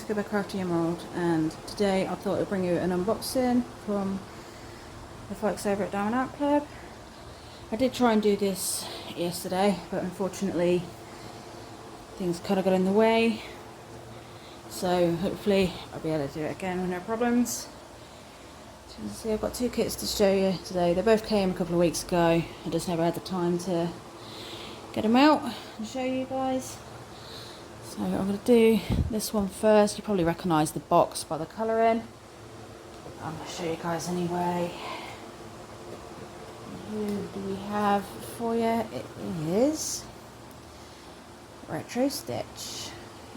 Go Back Crafty Emerald, and today I thought I'd bring you an unboxing from the folks over at Diamond Art Club. I did try and do this yesterday, but unfortunately things kind of got in the way, so hopefully I'll be able to do it again with no problems. So you can see I've got two kits to show you today. They both came a couple of weeks ago. I just never had the time to get them out and show you guys. So I'm going to do this one first. You probably recognise the box by the colouring. I'm going to show you guys anyway. Who do we have for you? It is Retro Stitch.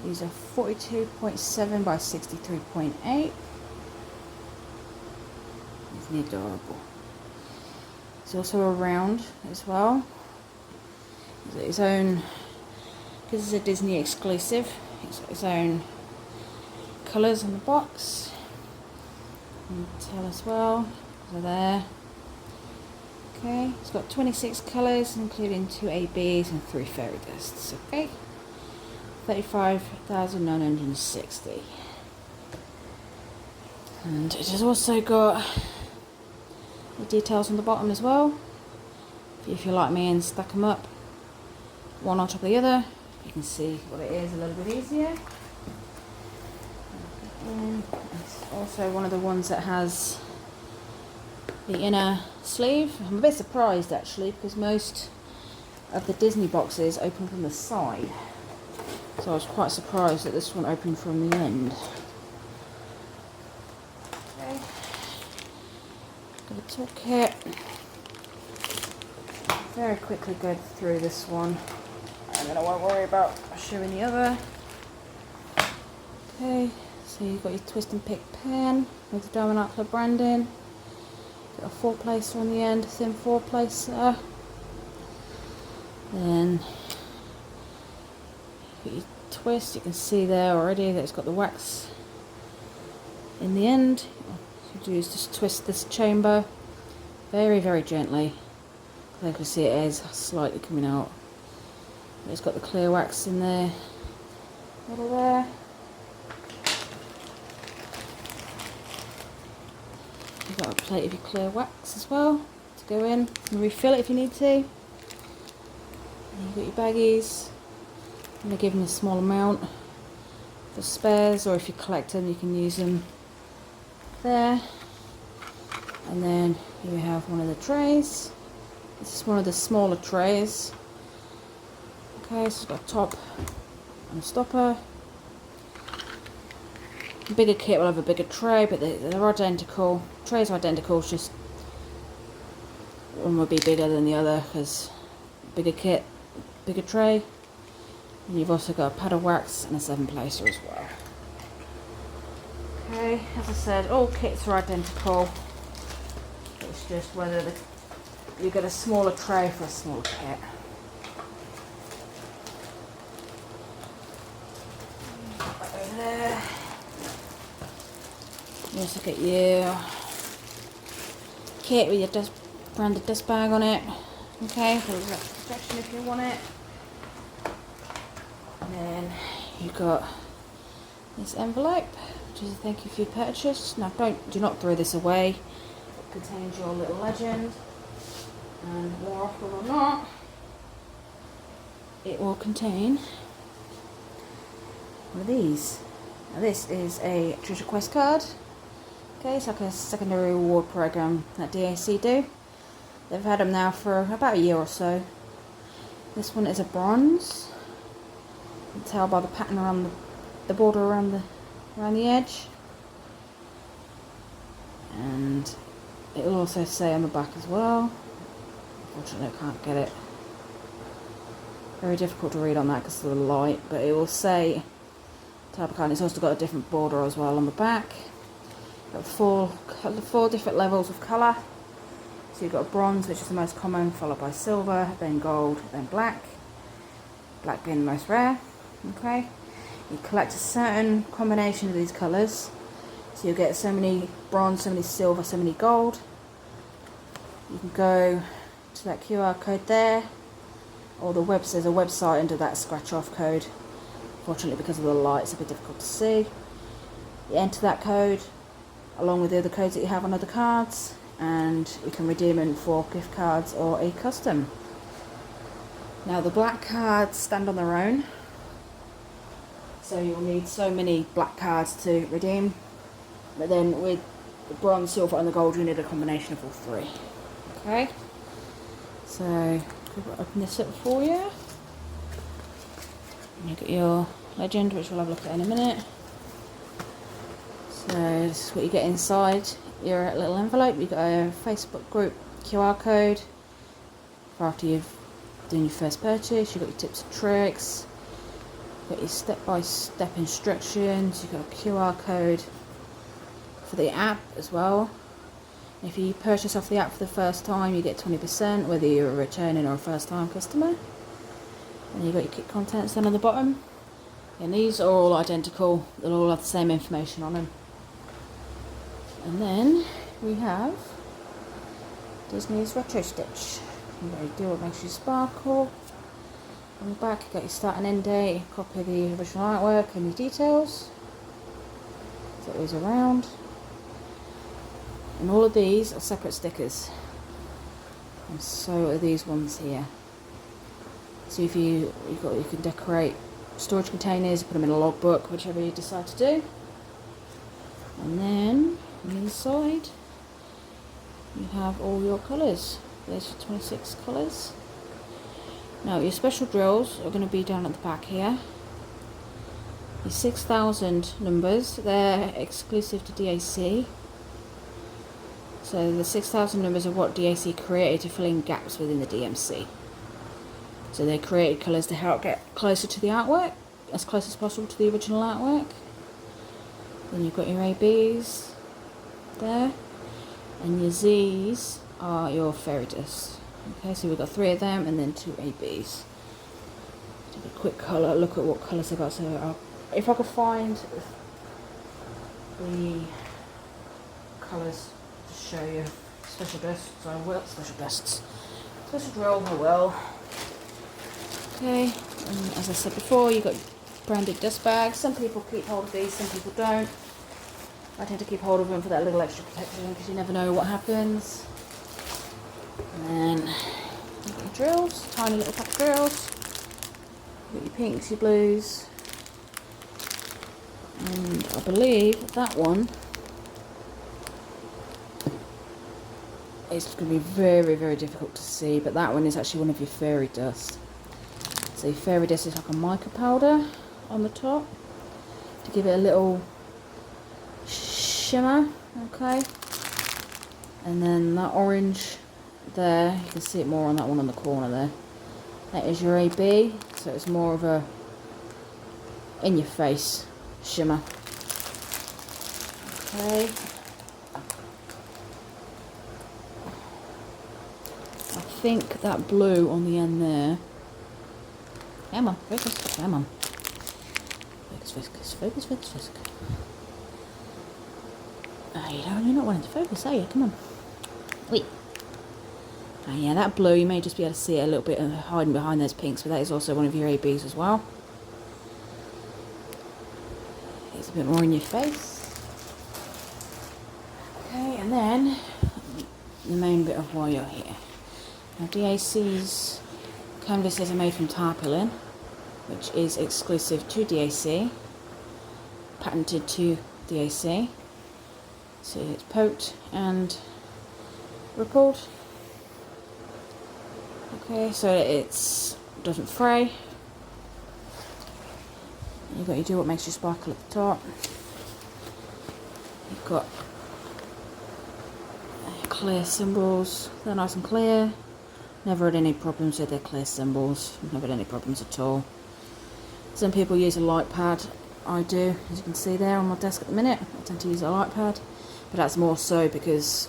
These are 42.7 by 63.8. Isn't he adorable? It's also a round as well. It's its own. This is a Disney exclusive. It's got its own colours on the box. You can tell as well. They're there. Okay, it's got 26 colours, including 2 ABs and 3 fairy dusts. Okay, 35,960. And it has also got the details on the bottom as well. If you're like me and stack them up one on top of the other, you can see what it is a little bit easier. And it's also one of the ones that has the inner sleeve. I'm a bit surprised actually, because most of the Disney boxes open from the side, so I was quite surprised that this one opened from the end. Okay, got a toolkit. Very quickly go through this one, and then I won't worry about showing the other. Okay, so you've got your twist and pick pen with the Diamond Art Club branding. Got a 4-placer on the end, thin 4-placer. Then you've got your twist. You can see there already that it's got the wax in the end. What you do is just twist this chamber very, very gently. You can see it is slightly coming out. It's got the clear wax in there, middle there. You've got a plate of your clear wax as well to go in and refill it if you need to. And you've got your baggies. I'm going to give them a small amount for spares, or if you collect them you can use them there. And then you have one of the trays. This is one of the smaller trays. Okay, so it's got a top and a stopper. A bigger kit will have a bigger tray, but they're identical. Trays are identical, it's just one will be bigger than the other because bigger kit, bigger tray. And you've also got a pad of wax and a 7-placer as well. Okay, as I said, all kits are identical. It's just whether you get a smaller tray for a smaller kit. Over there. You also get your kit with your branded dust bag on it. Okay, for protection if you want it. And then you've got this envelope, which is a thank you for your purchase. Now do not throw this away. It contains your little legend, and more often or not, it will contain one of these. Now this is a treasure quest card. Okay, it's like a secondary reward program that DAC do. They've had them now for about a year or so. This one is a bronze. You can tell by the pattern around the border around the edge. And it will also say on the back as well. Unfortunately I can't get it. Very difficult to read on that because of the light, but it will say type of card. It's also got a different border as well on the back. Got four different levels of colour. So you've got bronze, which is the most common, followed by silver, then gold, then black. Black being the most rare. Okay. You collect a certain combination of these colours. So you'll get so many bronze, so many silver, so many gold. You can go to that QR code there, or there's a website under that scratch off code. Fortunately, because of the light, it's a bit difficult to see. You enter that code along with the other codes that you have on other cards, and you can redeem them for gift cards or a custom. Now the black cards stand on their own, so you'll need so many black cards to redeem, but then with the bronze, silver and the gold you need a combination of all three. Okay, so I'll open this up for you. You got your legend, which we'll have a look at in a minute. So this is what you get inside your little envelope. You've got a Facebook group QR code for after you've done your first purchase. You've got your tips and tricks. You've got your step-by-step instructions. You've got a QR code for the app as well. If you purchase off the app for the first time, you get 20%, whether you're a returning or a first-time customer. And you've got your kit contents down on the bottom. And these are all identical. They'll all have the same information on them. And then we have Disney's Retro Stitch. You've got your Do What Makes You Sparkle. On the back you've got your start and end date, a copy of the original artwork and your details. Flip these around. And all of these are separate stickers. And so are these ones here. So if you can decorate storage containers, put them in a logbook, whichever you decide to do. And then on the inside you have all your colours. There's your 26 colours. Now your special drills are going to be down at the back here. Your 6,000 numbers, they're exclusive to DAC. So the 6,000 numbers are what DAC created to fill in gaps within the DMC. So they created colours to help get closer to the artwork, as close as possible to the original artwork. Then you've got your ABs there, and your Zs are your fairy dust. Okay, so we've got 3 of them and then 2 ABs. Take a quick colour look at what colours I got. So if I could find the colours to show you special dusts, I will. Special drill, I will. Okay, and as I said before, you've got branded dust bags. Some people keep hold of these, some people don't. I tend to keep hold of them for that little extra protection because you never know what happens. And then you've got your drills, tiny little pack of drills. You've got your pinks, your blues. And I believe that one is going to be very, very difficult to see, but that one is actually one of your fairy dust. So your fairy dust is like a mica powder on the top to give it a little shimmer, okay? And then that orange there, you can see it more on that one on the corner there. That is your AB, so it's more of a in your face shimmer. Okay. I think that blue on the end there. Come on, focus, come on. Focus. You're not wanting to focus, are you? Come on. Wait. Oh yeah, that blue, you may just be able to see it a little bit hiding behind those pinks, but that is also one of your ABs as well. It's a bit more in your face. Okay, and then the main bit of why you're here. Now DAC's canvases are made from tarpaulin, which is exclusive to DAC, patented to DAC. So it's poked and rippled. Okay, so it doesn't fray. You've got your Do What Makes You Sparkle at the top. You've got clear symbols. They're nice and clear. Never had any problems with their clear symbols. Never had any problems at all. Some people use a light pad. I do, as you can see there on my desk at the minute. I tend to use a light pad, but that's more so because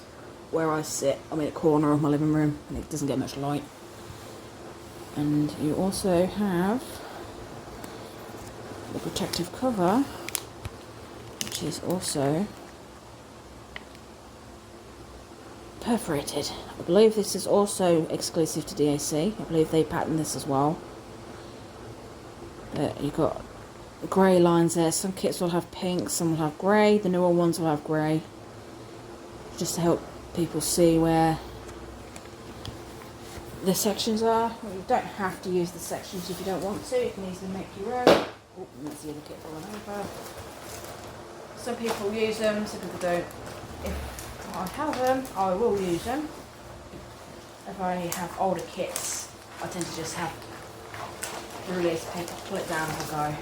where I sit, I'm in a corner of my living room and it doesn't get much light. And you also have the protective cover, which is also perforated. I believe this is also exclusive to DAC. I believe they patent this as well. But you've got grey lines there. Some kits will have pink, some will have grey. The newer ones will have grey. Just to help people see where the sections are. Well, you don't have to use the sections if you don't want to. You can easily make your own. Oh, that's the other kit falling over. Some people use them, some people don't. If I have them, I will use them. If I have older kits, I tend to just have the release paper, pull it down and go.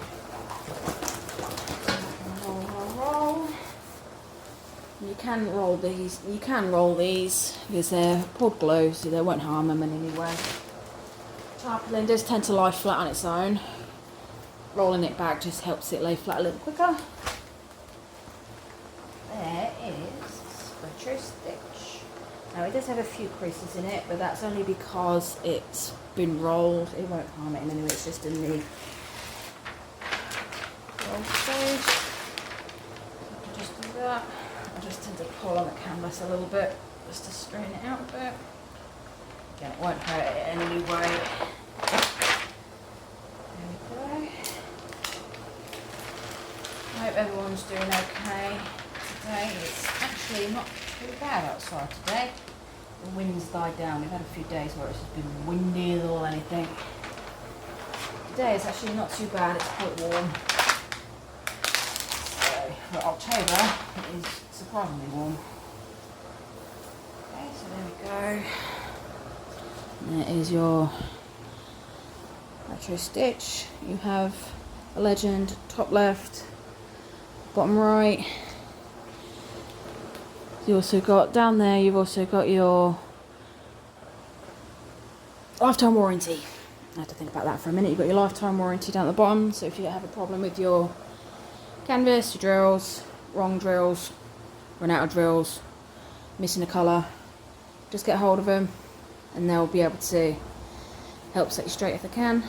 Roll, roll, roll. You can roll these because they're poured glue, so they won't harm them in any way. Tarpaulin does tend to lie flat on its own. Rolling it back just helps it lay flat a little quicker. There is retro stitch. Now it does have a few creases in it, but that's only because it's been rolled. It won't harm it in any way, it's just in the roll stage. So just do that. I just tend to pull on the canvas a little bit just to straighten it out a bit. Again, it won't hurt it in any way. There we go. I hope everyone's doing okay today. It's actually not too bad outside today. The wind's died down. We've had a few days where it's just been windy or anything. Today it's actually not too bad. It's quite warm. So for October, it is surprisingly warm. Okay, so there we go. And there is your retro stitch. You have a legend, top left, bottom right. You also got down there, you've also got your lifetime warranty. I had to think about that for a minute. You've got your lifetime warranty down at the bottom, so if you have a problem with your canvas, your drills, wrong drills, run out of drills, missing a colour, just get hold of them and they'll be able to help set you straight if they can.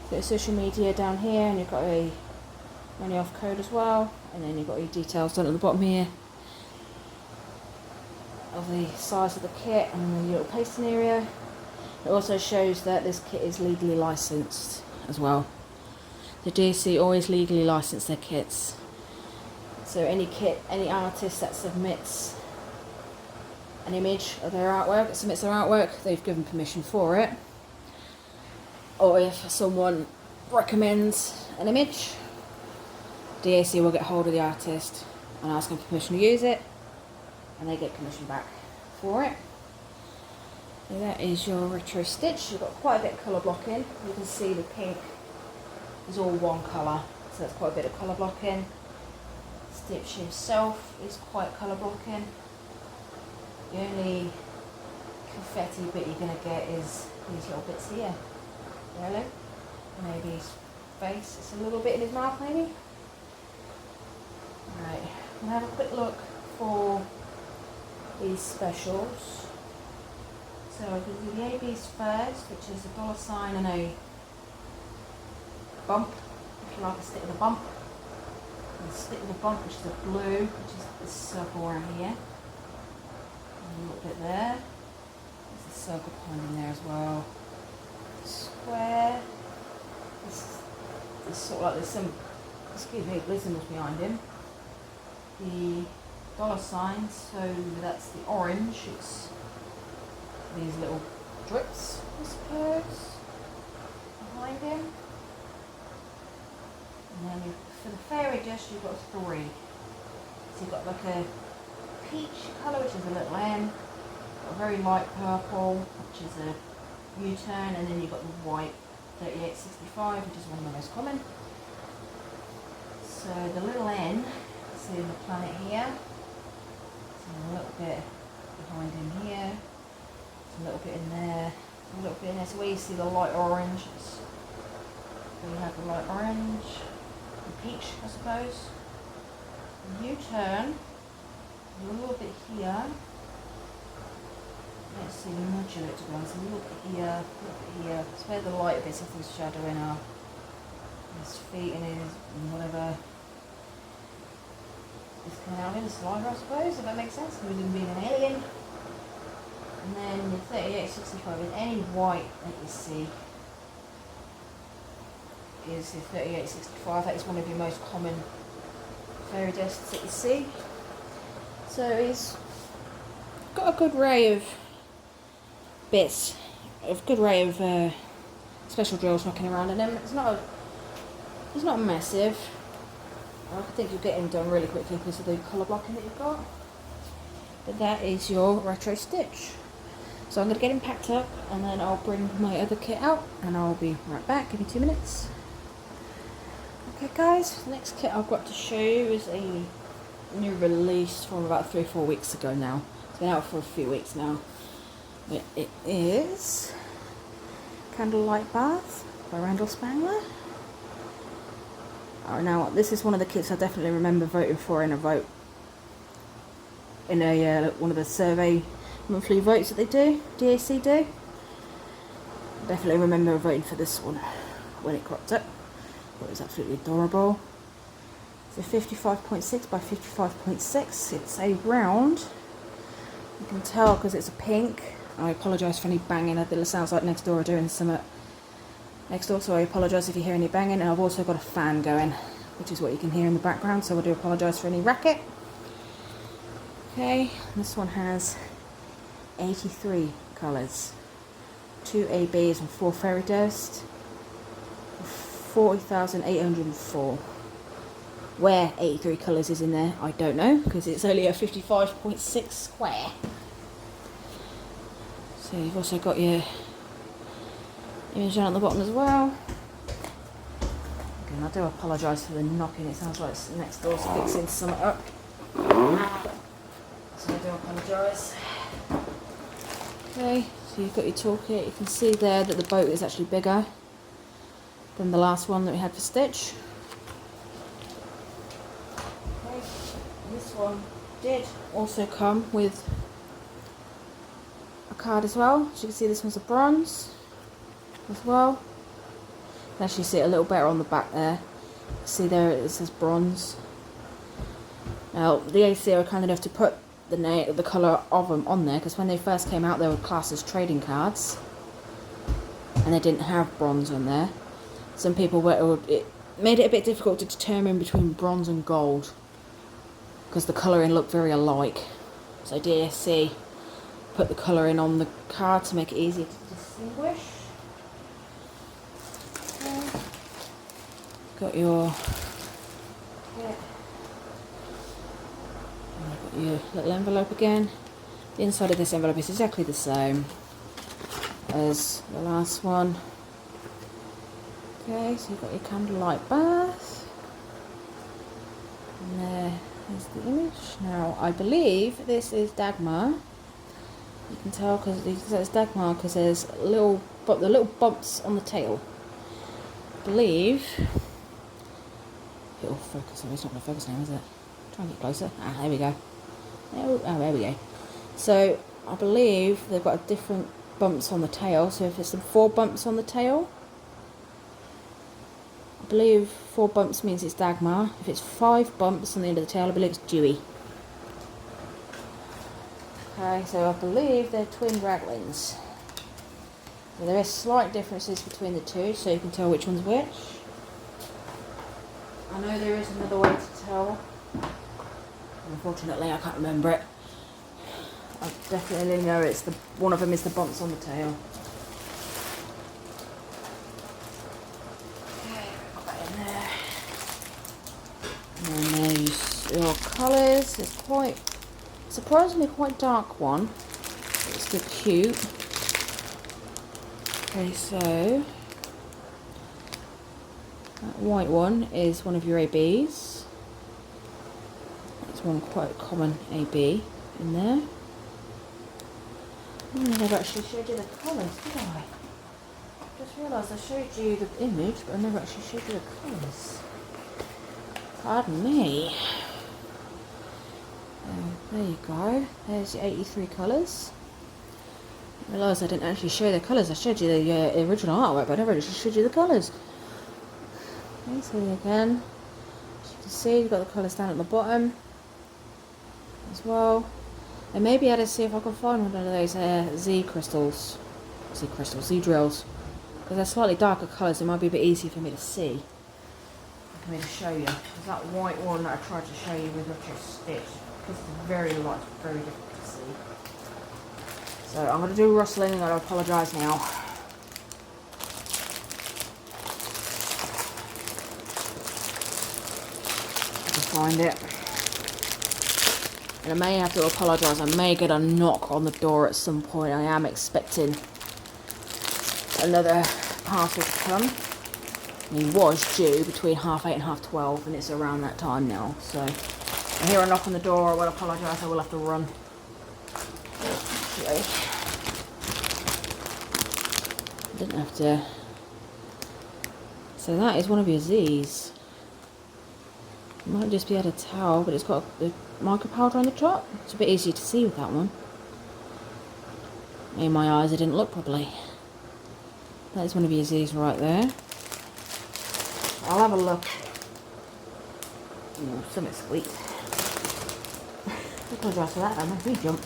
Got your social media down here, and you've got a money off code as well, and then you've got your details down at the bottom here of the size of the kit and the little pasting area. It also shows that this kit is legally licensed as well. The DAC always legally license their kits. So any artist that submits an image of their artwork, they've given permission for it. Or if someone recommends an image, DAC will get hold of the artist and ask them permission to use it, and they get commission back for it. So that is your retro stitch. You've got quite a bit of colour blocking. You can see the pink is all one colour, so that's quite a bit of colour blocking. Stitch himself is quite colour blocking. The only confetti bit you're going to get is these little bits here. Really? Maybe his face, it's a little bit in his mouth maybe. Right, we'll have a quick look for these specials. So I'm going to do the ABs first, which is a $ and a bump, if you like a stick with a bump. And the stick with a bump, which is a blue, which is this circle around here. And a little bit there. There's a circle behind in there as well. Square. This sort of like there's some, excuse me, glisteners behind him. The $, so that's the orange. It's these little drips, I suppose, behind him. And then for the fairy dust, you've got 3. So you've got like a peach colour, which is a little N, got a very light purple, which is a U-turn, and then you've got the white 3865, which is one of the most common. So the little N, see the planet here, so a little bit behind him here, a little bit in there, a little bit in there. So where you see the light orange, so you have the light orange, the peach, I suppose. U-turn, a little bit here. Let's see, we modulate it to be honest. A little bit here, a little bit here. It's where the light bits of his shadow in are. His feet and his whatever is coming out of his saliva, I suppose, if that makes sense, with him being an alien. And then the 3865 is any white that you see. is the 3865. That is one of your most common fairy discs that you see. So it's got a good array of bits, a good array of special drills knocking around in them. It's not massive. I think you'll get them done really quickly because of the colour blocking that you've got. But that is your retro stitch. So I'm going to get him packed up and then I'll bring my other kit out and I'll be right back. Give me 2 minutes. Okay guys, the next kit I've got to show you is a new release from about 3 or 4 weeks ago now. It's been out for a few weeks now. It is Candlelight Bath by Randall Spangler. Oh, now this is one of the kits I definitely remember voting for in a vote. In a one of the survey monthly votes that they do, DAC do. I definitely remember voting for this one when it cropped up. It was absolutely adorable. It's a 55.6 by 55.6. It's a round. You can tell because it's a pink. I apologise for any banging. It sounds like next door are doing some next door, so I apologise if you hear any banging. And I've also got a fan going, which is what you can hear in the background, so I do apologise for any racket. Okay, this one has 83 colours, 2 ABs and 4 fairy dust, 40,804. Where 83 colours is in there, I don't know, because it's only a 55.6 square. So you've also got your image down at the bottom as well. Again, I do apologise for the knocking, it sounds like it's next door's fixing something up. So I do apologise. Okay, so you've got your toolkit. You can see there that the boat is actually bigger than the last one that we had for stitch. Okay, and this one did also come with a card as well. As you can see, this one's a bronze as well. You can actually see it a little better on the back there. See there it says bronze. Now the AC are kind enough to put the colour of them on there because when they first came out they were classed as trading cards and they didn't have bronze on there. Some people it made it a bit difficult to determine between bronze and gold because the colouring looked very alike. So DSC put the colouring on the card to make it easier to distinguish. Okay. Got your your little envelope again. The inside of this envelope is exactly the same as the last one. Okay, so you've got your Candlelight Bath. And there is the image. Now, I believe this is Dagmar. You can tell because it says Dagmar because there's the little bumps on the tail. I believe it'll focus. Oh, it's not going to focus now, is it? Try and get closer. Ah, there we go. Oh, there we go. So I believe they've got different bumps on the tail. So if it's the 4 bumps on the tail, I believe 4 bumps means it's Dagmar. If it's 5 bumps on the end of the tail, I believe it's Dewey. Okay, so I believe they're twin raglins. So there are slight differences between the two, so you can tell which one's which. I know there is another way to tell. Unfortunately, I can't remember it. I definitely know it's one of them is the bumps on the tail. Okay, put that in there. And then there's your colours. It's quite surprisingly quite dark one. It's still cute. Okay, so that white one is one of your ABs. One quite common AB in there. I never actually showed you the colours, did I? Just realised I showed you the image, but I never actually showed you the colours. Pardon me. There you go. There's your 83 colours. I realised I didn't actually show you the colours. I showed you the original artwork, but I never actually showed you the colours. Okay, so again, as you can see, you've got the colours down at the bottom as well. And maybe I had to see if I can find one of those Z drills. because they're slightly darker colours, it might be a bit easier for me to see. For me to show you. There's that white one that I tried to show you with a stitch, because it's very light, very difficult to see. So I'm going to do rustling and I apologise now. I can find it. And I may have to apologise, I may get a knock on the door at some point. I am expecting another parcel to come. He was due between 8:30 and 12:30, and it's around that time now. So I hear a knock on the door. I will apologise. I will have to run. Actually, I didn't have to. So that is one of your Z's. It might just be at a towel, but it's got the micro powder on the top. It's a bit easier to see with that one. In my eyes, I didn't look properly. That is one of your Z's right there. I'll have a look. Ooh, something sweet. I apologise for that, that made me jump.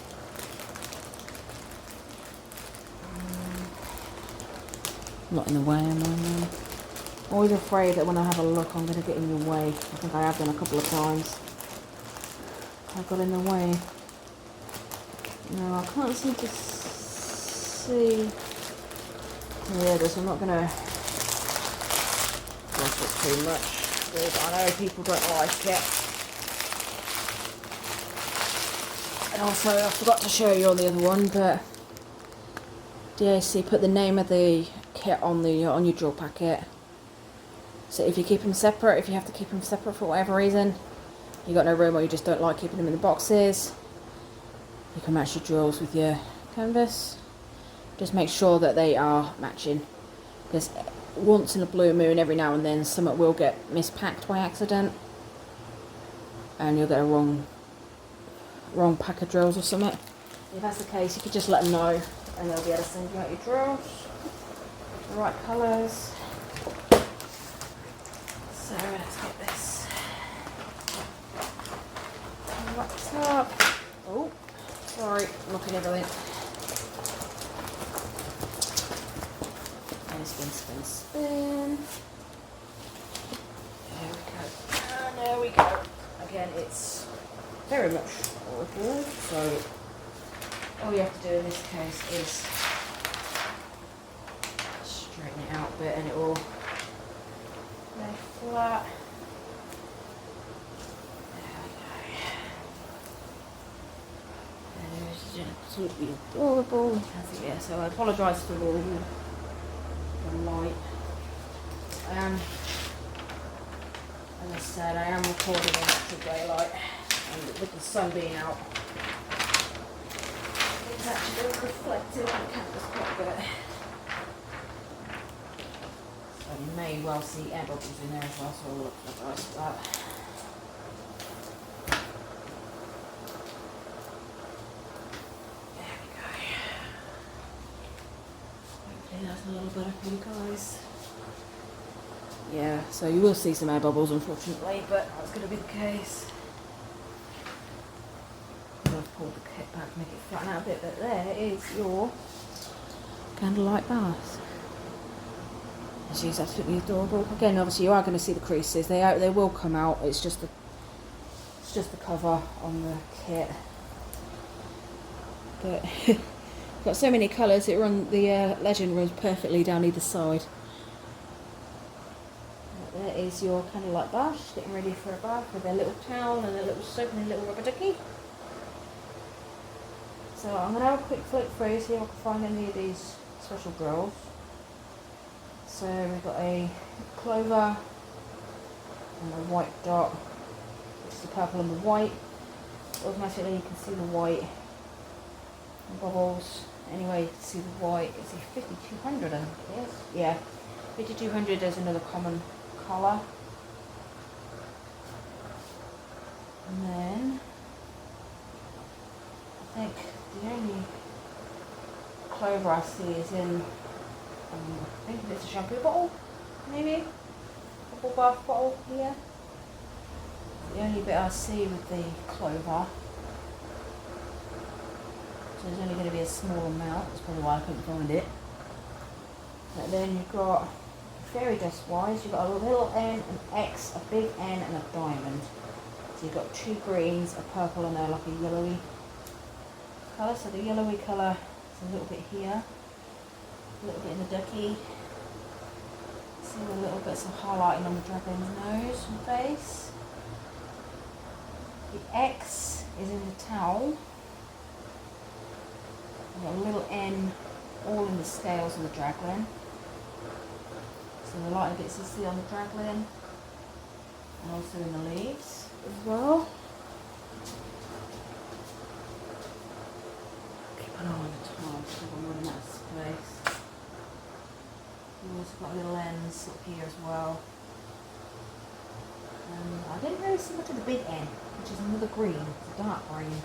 Not in the way, am I? Always afraid that when I have a look, I'm going to get in your way. I think I have done a couple of times. I got in the way. No, I can't seem to see. Yeah, this. I'm not going to brush it too much. I know people don't like it. And also, I forgot to show you on the other one, but DAC put the name of the kit on your drill packet. So if you keep them separate, if you have to keep them separate for whatever reason, you got no room or you just don't like keeping them in the boxes, you can match your drills with your canvas. Just make sure that they are matching, because once in a blue moon, every now and then, something will get mispacked by accident, and you'll get a wrong pack of drills or something. If that's the case, you could just let them know, and they'll be able to send you out your drills, the right colours. So let's get this wrapped up. Oh, sorry, knocking everything. And spin, spin, spin. There we go. And there we go. Again, it's very much original, so all you have to do in this case is straighten it out a bit and it will lay flat. There we go. There's absolutely adorable. Yeah, so I apologise for the light. As I said, I am recording in natural daylight, and with the sun being out, it's actually reflected on the canvas quite a bit. So you may well see air bubbles in there as well, so I'll look for that. There we go. Hopefully that's a little better for you guys. Yeah, so you will see some air bubbles unfortunately, but that's going to be the case. I've pulled the kit back to make it flatten out a bit, but there is your candlelight bath. She's absolutely adorable. Again, obviously you are going to see the creases. They will come out. It's just the cover on the kit. But got so many colours. The legend runs perfectly down either side. There is your candlelight bath. She's getting ready for a bath with a little towel and a little soap and a little rubber ducky. So I'm going to have a quick flick through, see if I can find any of these special drills. So we've got a clover and a white dot, which is the purple and the white. Automatically you can see the white bubbles. Anyway, you can see the white. It's a 5200, I think it is. Yeah, 5200 is another common colour. And then I think the only clover I see is in, I think it's a shampoo bottle, maybe? Bubble bath bottle here. The only bit I see with the clover. So there's only going to be a small amount, that's probably why I couldn't find it. And then you've got fairy dust wise, you've got a little N, an X, a big N and a diamond. So you've got 2 greens, a purple and a like a yellowy colour. So the yellowy colour is a little bit here, a little bit in the ducky. See the little bits of highlighting on the dragon's nose and face. The X is in the towel. I've got a little N all in the scales of the dragling. So the lighter bits you see on the dragling and also in the leaves as well. Keep an eye on the time because I'm running out of space. We've also got a little lens up here as well. I didn't really see much of the big N, which is another green, it's a dark green.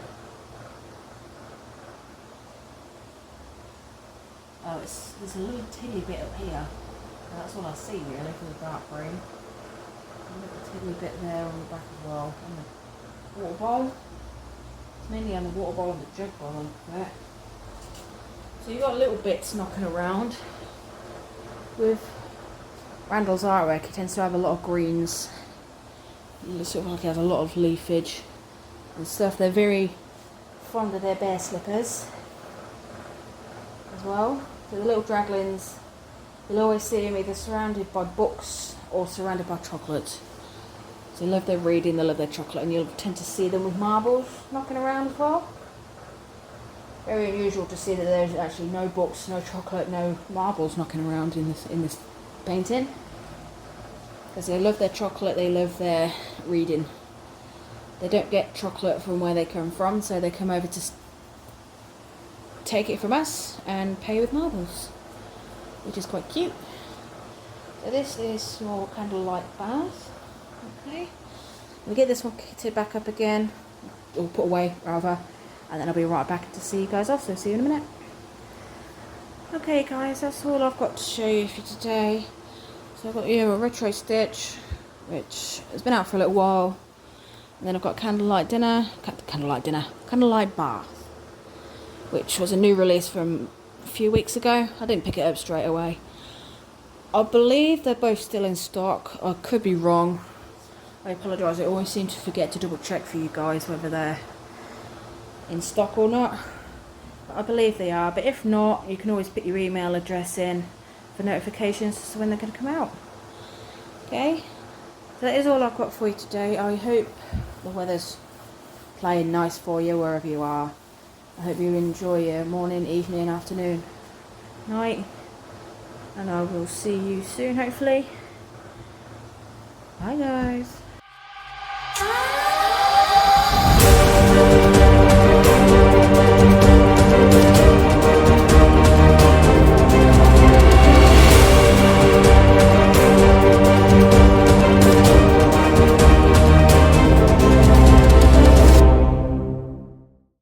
Oh, there's a little tiddly bit up here. That's all I see really for the dark green. A little tiddly bit there on the back as well. On the water bowl. It's mainly on the water bowl and the jug bowl on that. So you've got little bits knocking around. With Randall's artwork, he tends to have a lot of greens. He looks sort of like he has a lot of leafage and stuff. They're very fond of their bear slippers as well. So the little draglins, you'll always see them either surrounded by books or surrounded by chocolate. So they love their reading, they love their chocolate, and you'll tend to see them with marbles knocking around as well. Very unusual to see that there's actually no books, no chocolate, no marbles knocking around in this painting. Because they love their chocolate, they love their reading. They don't get chocolate from where they come from, so they come over to take it from us and pay with marbles, which is quite cute. So this is your candlelight bath. Okay, we'll get this one kitted back up again, or put away rather, and then I'll be right back to see you guys off, so see you in a minute. Okay guys, that's all I've got to show you for today. So I've got here a retro stitch, which has been out for a little while. And then I've got candlelight bath, which was a new release from a few weeks ago. I didn't pick it up straight away. I believe they're both still in stock. I could be wrong. I apologise, I always seem to forget to double check for you guys whether they're in stock or not. But I believe they are, but if not, you can always put your email address in for notifications as to when they're going to come out. Okay, so that is all I've got for you today. I hope the weather's playing nice for you wherever you are. I hope you enjoy your morning, evening, afternoon, night, and I will see you soon hopefully. Bye guys.